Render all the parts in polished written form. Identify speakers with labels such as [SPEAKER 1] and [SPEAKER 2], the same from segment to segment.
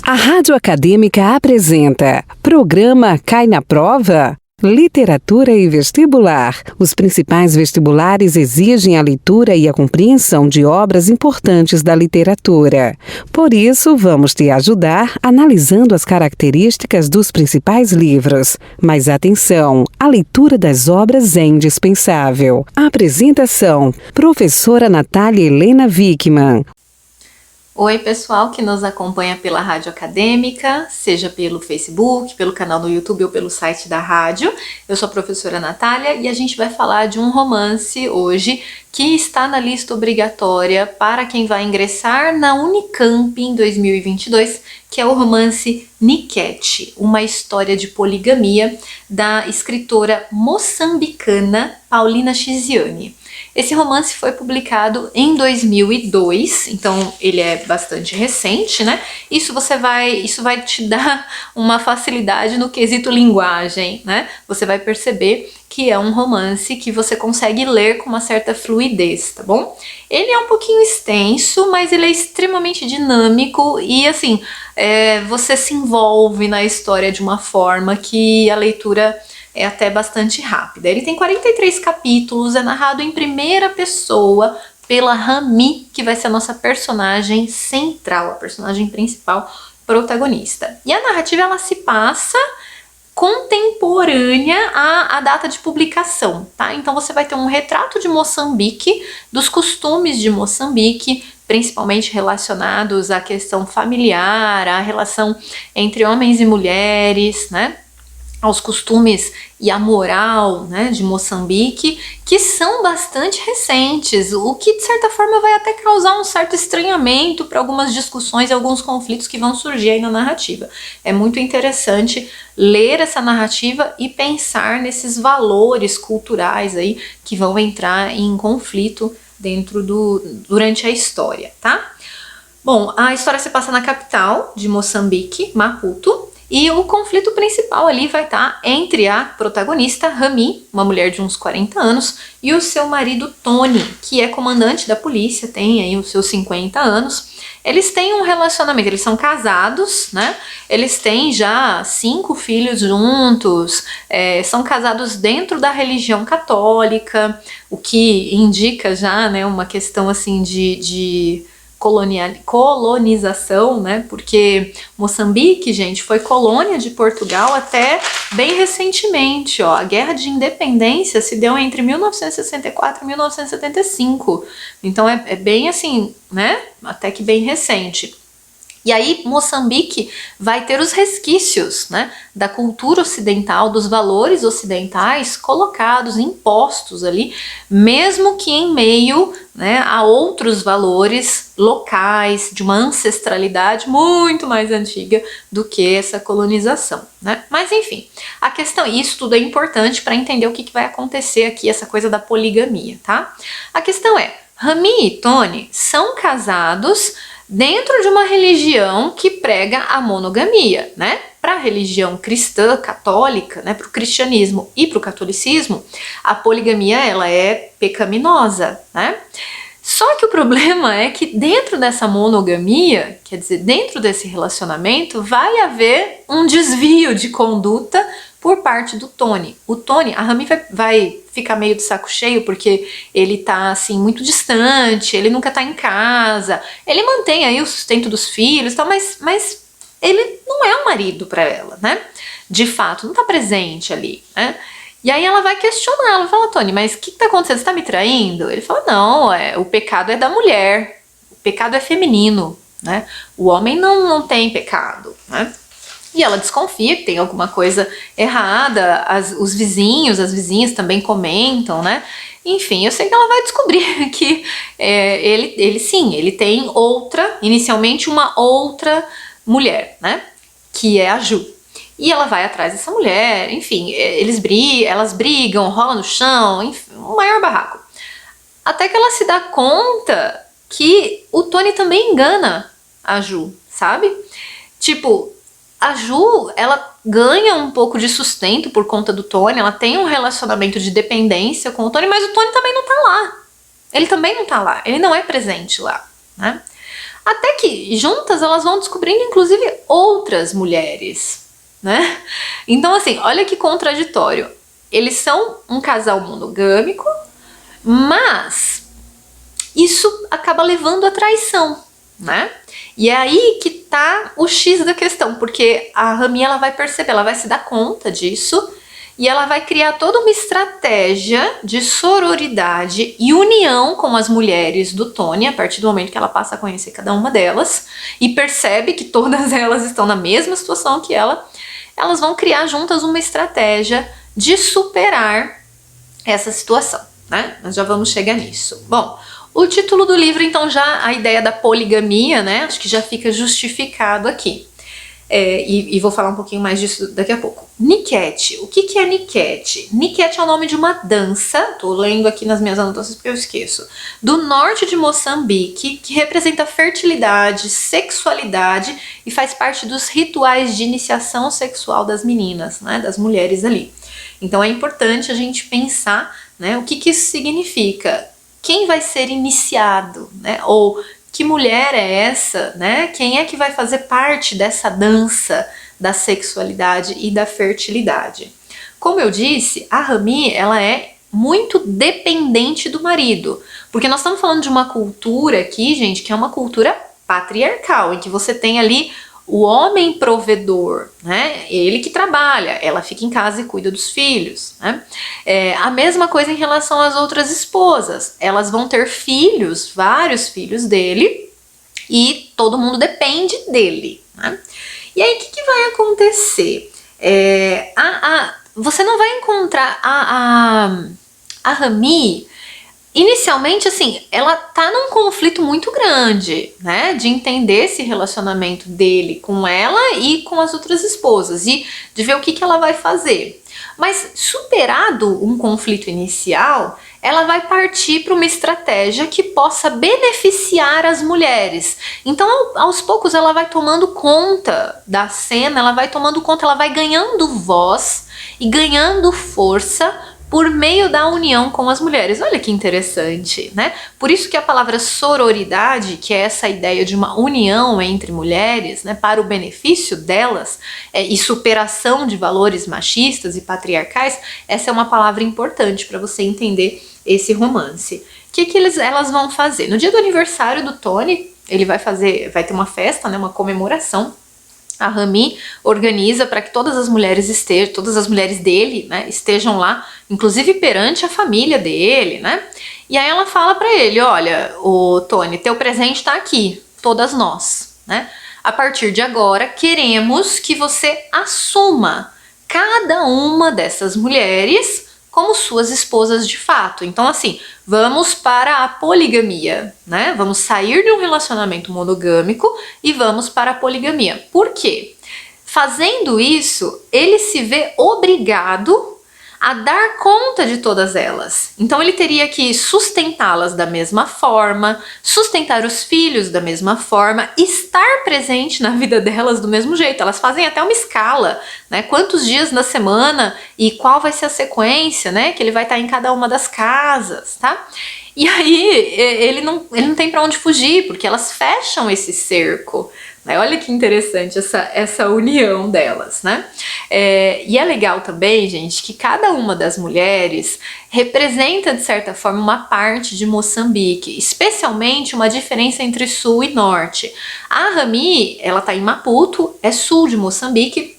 [SPEAKER 1] A Rádio Acadêmica apresenta Programa Cai na Prova? Literatura e Vestibular. Os principais vestibulares exigem a leitura e a compreensão de obras importantes da literatura. Por isso, vamos te ajudar analisando as características dos principais livros. Mas atenção, a leitura das obras é indispensável. Apresentação: Professora Natália Helena Wickmann.
[SPEAKER 2] Oi, pessoal que nos acompanha pela Rádio Acadêmica, seja pelo Facebook, pelo canal do YouTube ou pelo site da rádio. Eu sou a professora Natália e a gente vai falar de um romance hoje que está na lista obrigatória para quem vai ingressar na Unicamp em 2022, que é o romance Niquete, uma história de poligamia da escritora moçambicana Paulina Chiziane. Esse romance foi publicado em 2002, então ele é bastante recente, né? Isso vai te dar uma facilidade no quesito linguagem, né? Você vai perceber que é um romance que você consegue ler com uma certa fluidez, tá bom? Ele é um pouquinho extenso, mas ele é extremamente dinâmico e, assim, você se envolve na história de uma forma que a leitura é até bastante rápida. Ele tem 43 capítulos, é narrado em primeira pessoa pela Rami, que vai ser a nossa personagem central, a personagem principal protagonista. E a narrativa, ela se passa contemporânea à data de publicação, tá? Então você vai ter um retrato de Moçambique, dos costumes de Moçambique, principalmente relacionados à questão familiar, à relação entre homens e mulheres, né? Aos costumes e à moral, né, de Moçambique, que são bastante recentes, o que de certa forma vai até causar um certo estranhamento para algumas discussões e alguns conflitos que vão surgir aí na narrativa. É muito interessante ler essa narrativa e pensar nesses valores culturais aí que vão entrar em conflito durante a história, tá? Bom, a história se passa na capital de Moçambique, Maputo, e o conflito principal ali vai estar entre a protagonista, Rami, uma mulher de uns 40 anos, e o seu marido, Tony, que é comandante da polícia, tem aí os seus 50 anos. Eles têm um relacionamento, eles são casados, né? Eles têm já 5 filhos juntos, são casados dentro da religião católica, o que indica já, né, uma questão assim de colonização, né? Porque Moçambique, gente, foi colônia de Portugal até bem recentemente, ó. A Guerra de Independência se deu entre 1964 e 1975. Então é bem assim, né? Até que bem recente. E aí Moçambique vai ter os resquícios, né, da cultura ocidental, dos valores ocidentais colocados, impostos ali, mesmo que em meio, né, a outros valores locais, de uma ancestralidade muito mais antiga do que essa colonização, né? Mas enfim, a questão, isso tudo é importante para entender o que vai acontecer aqui, essa coisa da poligamia, tá? A questão é, Rami e Tony são casados dentro de uma religião que prega a monogamia, né? Para a religião cristã, católica, né? Para o cristianismo e para o catolicismo, a poligamia, ela é pecaminosa, né? Só que o problema é que dentro dessa monogamia, quer dizer, dentro desse relacionamento, vai haver um desvio de conduta por parte do Tony. O Tony, a Rami vai ficar meio de saco cheio porque ele tá assim muito distante, ele nunca tá em casa, ele mantém aí o sustento dos filhos e tal, mas ele não é um marido para ela, né? De fato, não tá presente ali, né? E aí ela vai questionar, ela fala, Tony, mas o que tá acontecendo? Você tá me traindo? Ele fala, não, o pecado é da mulher, o pecado é feminino, né? O homem não tem pecado, né? E ela desconfia que tem alguma coisa errada, os vizinhos, as vizinhas também comentam, né? Enfim, eu sei que ela vai descobrir que ele tem inicialmente uma outra mulher, né? Que é a Ju. E ela vai atrás dessa mulher, enfim, elas brigam, rola no chão, enfim, um maior barraco. Até que ela se dá conta que o Tony também engana a Ju, sabe? Tipo, a Ju, ela ganha um pouco de sustento por conta do Tony, ela tem um relacionamento de dependência com o Tony, mas o Tony também não tá lá. Ele também não tá lá, ele não é presente lá, né? Até que juntas elas vão descobrindo inclusive outras mulheres, né? Então assim, olha que contraditório. Eles são um casal monogâmico, mas isso acaba levando à traição, né? E é aí que tá o X da questão, porque a Rami ela vai perceber, ela vai se dar conta disso e ela vai criar toda uma estratégia de sororidade e união com as mulheres do Tony a partir do momento que ela passa a conhecer cada uma delas e percebe que todas elas estão na mesma situação que ela. Elas vão criar juntas uma estratégia de superar essa situação, né? Nós já vamos chegar nisso. Bom, o título do livro, então, já a ideia da poligamia, né? Acho que já fica justificado aqui. E vou falar um pouquinho mais disso daqui a pouco. Niket. O que é Niket? Niket é o nome de uma dança, tô lendo aqui nas minhas anotações porque eu esqueço, do norte de Moçambique, que representa fertilidade, sexualidade e faz parte dos rituais de iniciação sexual das meninas, né? Das mulheres ali. Então é importante a gente pensar, né? O que isso significa? Quem vai ser iniciado, né? Ou que mulher é essa, né? Quem é que vai fazer parte dessa dança da sexualidade e da fertilidade? Como eu disse, a Rami, ela é muito dependente do marido, porque nós estamos falando de uma cultura aqui, gente, que é uma cultura patriarcal, em que você tem ali o homem provedor, né? Ele que trabalha, ela fica em casa e cuida dos filhos, né? A mesma coisa em relação às outras esposas. Elas vão ter filhos, vários filhos dele, e todo mundo depende dele, né? E aí, o que vai acontecer? Você não vai encontrar a Rami. Inicialmente, assim, ela tá num conflito muito grande, né, de entender esse relacionamento dele com ela e com as outras esposas e de ver o que ela vai fazer. Mas superado um conflito inicial, ela vai partir para uma estratégia que possa beneficiar as mulheres. Então, aos poucos, ela vai tomando conta da cena, ela vai tomando conta, ela vai ganhando voz e ganhando força por meio da união com as mulheres. Olha que interessante, né? Por isso que a palavra sororidade, que é essa ideia de uma união entre mulheres, né, para o benefício delas, e superação de valores machistas e patriarcais, essa é uma palavra importante para você entender esse romance. O que elas vão fazer? No dia do aniversário do Tony, ele vai ter uma festa, né, uma comemoração. A Rami organiza para que todas as mulheres dele, né, estejam lá, inclusive perante a família dele, né? E aí ela fala para ele, olha, o Tony, teu presente tá aqui, todas nós, né? A partir de agora, queremos que você assuma cada uma dessas mulheres como suas esposas de fato. Então, assim, vamos para a poligamia, né? Vamos sair de um relacionamento monogâmico e vamos para a poligamia. Por quê? Fazendo isso, ele se vê obrigado a dar conta de todas elas. Então ele teria que sustentá-las da mesma forma, sustentar os filhos da mesma forma, estar presente na vida delas do mesmo jeito. Elas fazem até uma escala, né? Quantos dias na semana e qual vai ser a sequência, né? Que ele vai estar em cada uma das casas, tá? E aí ele não tem para onde fugir, porque elas fecham esse cerco. Olha que interessante essa união delas, né? E é legal também, gente, que cada uma das mulheres representa, de certa forma, uma parte de Moçambique, especialmente uma diferença entre sul e norte. A Rami, ela tá em Maputo, é sul de Moçambique,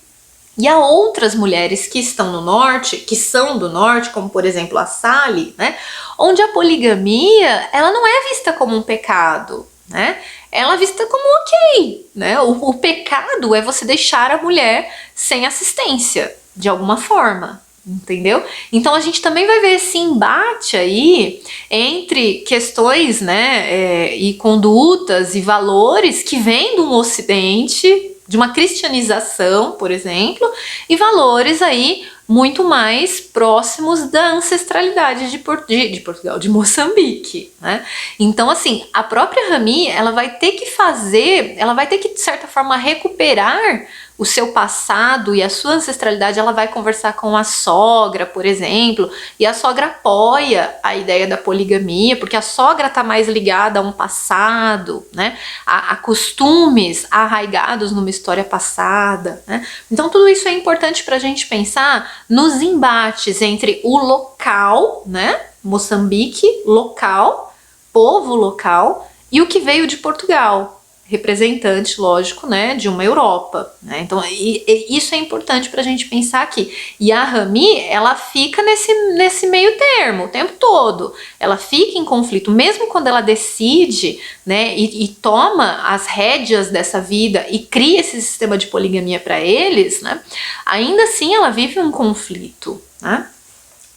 [SPEAKER 2] e há outras mulheres que estão no norte, que são do norte, como por exemplo a Sally, né? Onde a poligamia, ela não é vista como um pecado, né? Ela é vista como ok, né? O pecado é você deixar a mulher sem assistência, de alguma forma, entendeu? Então a gente também vai ver esse embate aí entre questões, né, e condutas e valores que vêm do Ocidente, de uma cristianização, por exemplo, e valores aí muito mais próximos da ancestralidade de Portugal, de Moçambique, né? Então, assim, a própria Rami, ela vai ter que de certa forma recuperar o seu passado e a sua ancestralidade. Ela vai conversar com a sogra, por exemplo, e a sogra apoia a ideia da poligamia, porque a sogra está mais ligada a um passado, né? A costumes arraigados numa história passada, né? Então tudo isso é importante para a gente pensar nos embates entre o local, né? Moçambique, local, povo local, e o que veio de Portugal, representante, lógico, né, de uma Europa, né? Então isso é importante para a gente pensar aqui. E a Rami, ela fica nesse meio termo o tempo todo. Ela fica em conflito, mesmo quando ela decide, né, e toma as rédeas dessa vida e cria esse sistema de poligamia para eles, né? Ainda assim ela vive um conflito, né?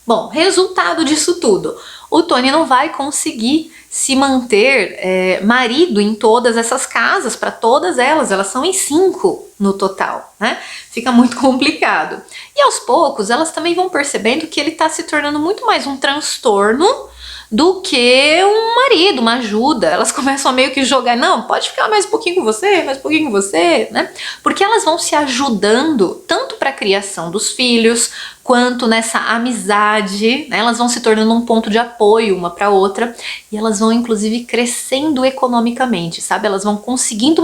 [SPEAKER 2] Bom, resultado disso tudo, o Tony não vai conseguir se manter marido em todas essas casas, para todas elas são em 5 no total, né? Fica muito complicado. E aos poucos elas também vão percebendo que ele está se tornando muito mais um transtorno do que um marido, uma ajuda. Elas começam a meio que jogar, não, pode ficar mais um pouquinho com você, mais um pouquinho com você, né? Porque elas vão se ajudando tanto para a criação dos filhos, quanto nessa amizade, né? Elas vão se tornando um ponto de apoio uma para outra, e elas vão inclusive crescendo economicamente, sabe? Elas vão conseguindo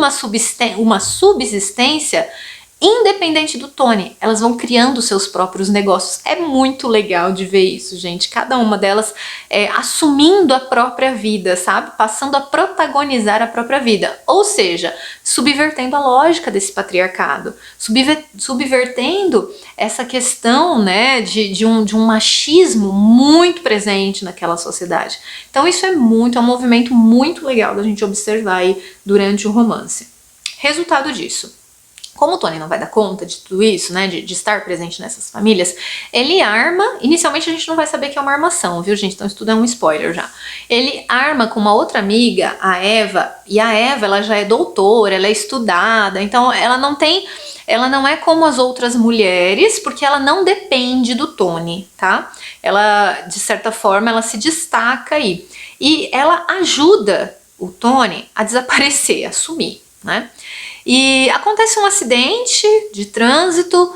[SPEAKER 2] uma subsistência independente do Tony. Elas vão criando seus próprios negócios. É muito legal de ver isso, gente. Cada uma delas assumindo a própria vida, sabe? Passando a protagonizar a própria vida. Ou seja, subvertendo a lógica desse patriarcado. Subvertendo essa questão, né, de um machismo muito presente naquela sociedade. Então isso é um movimento muito legal da gente observar aí durante o romance. Resultado disso: como o Tony não vai dar conta de tudo isso, né, de estar presente nessas famílias, ele arma, inicialmente a gente não vai saber que é uma armação, viu, gente? Então isso tudo é um spoiler já. Ele arma com uma outra amiga, a Eva, e a Eva, ela já é doutora, ela é estudada, então ela não é como as outras mulheres, porque ela não depende do Tony, tá? Ela, de certa forma, ela se destaca aí. E ela ajuda o Tony a desaparecer, a sumir, né? E acontece um acidente de trânsito,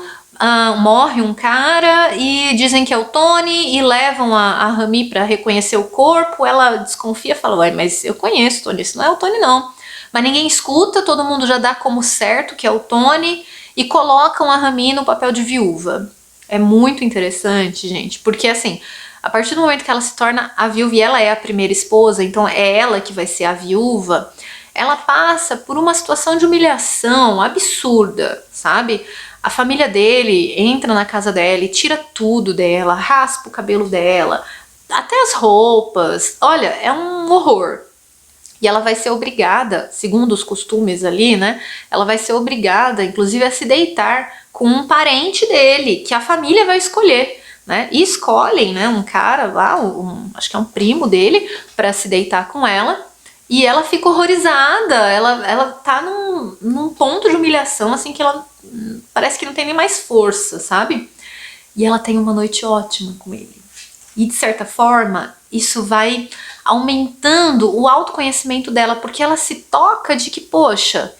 [SPEAKER 2] morre um cara e dizem que é o Tony e levam a Rami para reconhecer o corpo. Ela desconfia, fala, ué, mas eu conheço o Tony, isso não é o Tony não. Mas ninguém escuta, todo mundo já dá como certo que é o Tony e colocam a Rami no papel de viúva. É muito interessante, gente, porque assim, a partir do momento que ela se torna a viúva e ela é a primeira esposa, então é ela que vai ser a viúva, ela passa por uma situação de humilhação absurda, sabe? A família dele entra na casa dela e tira tudo dela, raspa o cabelo dela, até as roupas. Olha, é um horror. E ela vai ser obrigada, segundo os costumes ali, né? Ela vai ser obrigada, inclusive, a se deitar com um parente dele, que a família vai escolher, né? E escolhem, né, um cara lá, acho que é um primo dele, para se deitar com ela. E ela fica horrorizada, ela tá num ponto de humilhação, assim, que ela parece que não tem nem mais força, sabe? E ela tem uma noite ótima com ele. E, de certa forma, isso vai aumentando o autoconhecimento dela, porque ela se toca de que, poxa,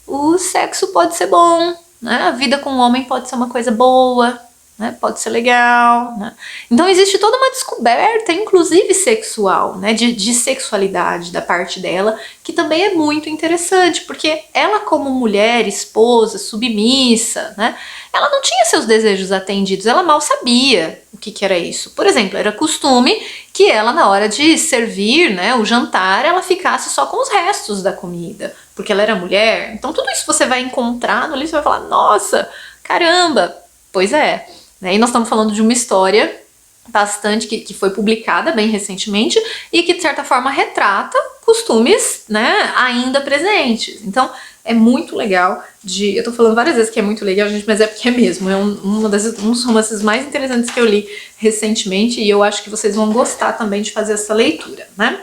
[SPEAKER 2] o sexo pode ser bom, né? A vida com o homem pode ser uma coisa boa, né? Pode ser legal, né? Então existe toda uma descoberta, inclusive sexual, né? De sexualidade da parte dela, que também é muito interessante, porque ela, como mulher, esposa, submissa, né? Ela não tinha seus desejos atendidos, ela mal sabia o que era isso. Por exemplo, era costume que ela, na hora de servir, né, o jantar, ela ficasse só com os restos da comida, porque ela era mulher. Então tudo isso você vai encontrar no livro, você vai falar, nossa, caramba, pois é. E nós estamos falando de uma história bastante que foi publicada bem recentemente e que, de certa forma, retrata costumes, né, ainda presentes. Então, é muito legal eu tô falando várias vezes que é muito legal, gente, mas é porque é mesmo. É um dos romances mais interessantes que eu li recentemente e eu acho que vocês vão gostar também de fazer essa leitura, né?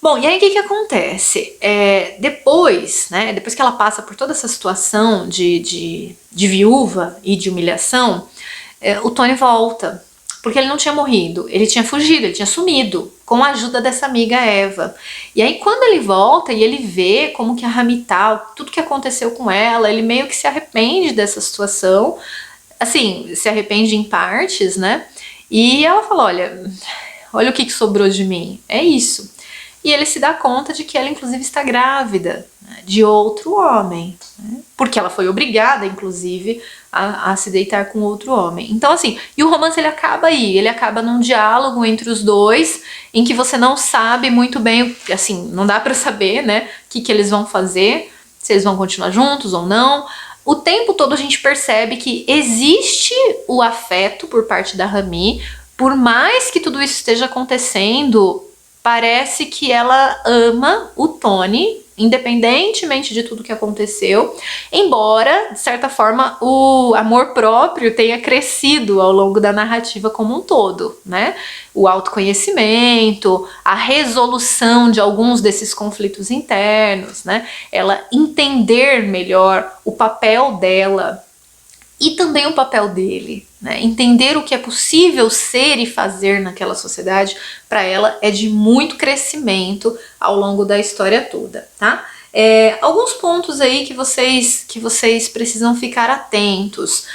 [SPEAKER 2] Bom, e aí o que acontece? Depois, né, depois que ela passa por toda essa situação de viúva e de humilhação, o Tony volta. Porque ele não tinha morrido, ele tinha fugido, ele tinha sumido, com a ajuda dessa amiga Eva. E aí quando ele volta e ele vê como que a Rami tá, tudo que aconteceu com ela, ele meio que se arrepende dessa situação, assim, se arrepende em partes, né? E ela fala, olha o que sobrou de mim, é isso. E ele se dá conta de que ela inclusive está grávida, né, de outro homem, né? Porque ela foi obrigada, inclusive, a se deitar com outro homem. Então assim, e o romance ele acaba aí, ele acaba num diálogo entre os dois, em que você não sabe muito bem, assim, não dá pra saber, né, o que eles vão fazer, se eles vão continuar juntos ou não. O tempo todo a gente percebe que existe o afeto por parte da Rami, por mais que tudo isso esteja acontecendo, parece que ela ama o Tony, independentemente de tudo que aconteceu, embora, de certa forma, o amor próprio tenha crescido ao longo da narrativa como um todo, né? O autoconhecimento, a resolução de alguns desses conflitos internos, né? Ela entender melhor o papel dela e também o papel dele, né? Entender o que é possível ser e fazer naquela sociedade, para ela é de muito crescimento ao longo da história toda, tá? Alguns pontos aí que vocês precisam ficar atentos.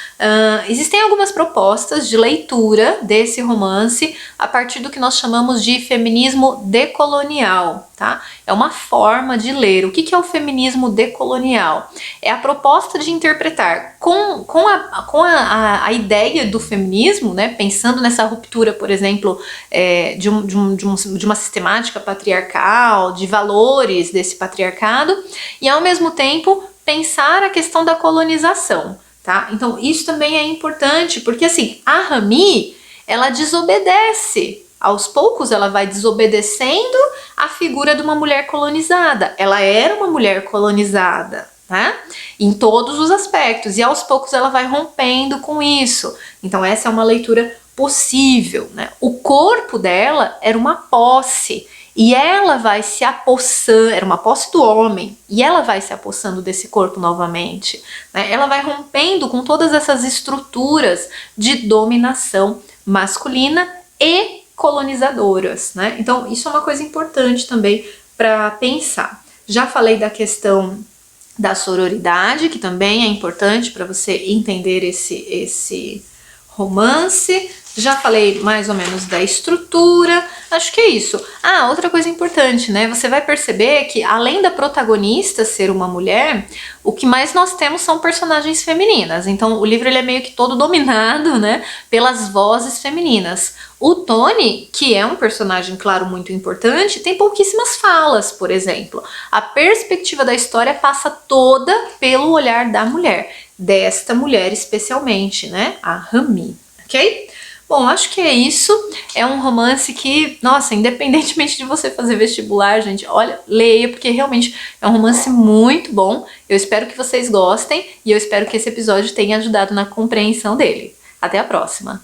[SPEAKER 2] Existem algumas propostas de leitura desse romance a partir do que nós chamamos de feminismo decolonial, tá? É uma forma de ler. O que é o feminismo decolonial? É a proposta de interpretar com a ideia do feminismo, né? Pensando nessa ruptura, por exemplo, de uma sistemática patriarcal, de valores desse patriarcado, e ao mesmo tempo pensar a questão da colonização, tá? Então isso também é importante, porque assim, a Rami, ela desobedece. Aos poucos ela vai desobedecendo a figura de uma mulher colonizada. Ela era uma mulher colonizada, né? Em todos os aspectos, e aos poucos ela vai rompendo com isso. Então essa é uma leitura possível, né? O corpo dela era uma posse, e ela vai se apossando, era uma posse do homem, e ela vai se apossando desse corpo novamente, né? Ela vai rompendo com todas essas estruturas de dominação masculina e colonizadoras, né? Então isso é uma coisa importante também para pensar. Já falei da questão da sororidade, que também é importante para você entender esse romance. Já falei mais ou menos da estrutura, acho que é isso. Outra coisa importante, né? Você vai perceber que além da protagonista ser uma mulher, o que mais nós temos são personagens femininas. Então o livro ele é meio que todo dominado, né, pelas vozes femininas. O Tony, que é um personagem, claro, muito importante, tem pouquíssimas falas, por exemplo. A perspectiva da história passa toda pelo olhar da mulher, desta mulher especialmente, né, a Rami, ok? Bom, acho que é isso. É um romance que, nossa, independentemente de você fazer vestibular, gente, olha, leia, porque realmente é um romance muito bom. Eu espero que vocês gostem e eu espero que esse episódio tenha ajudado na compreensão dele. Até a próxima!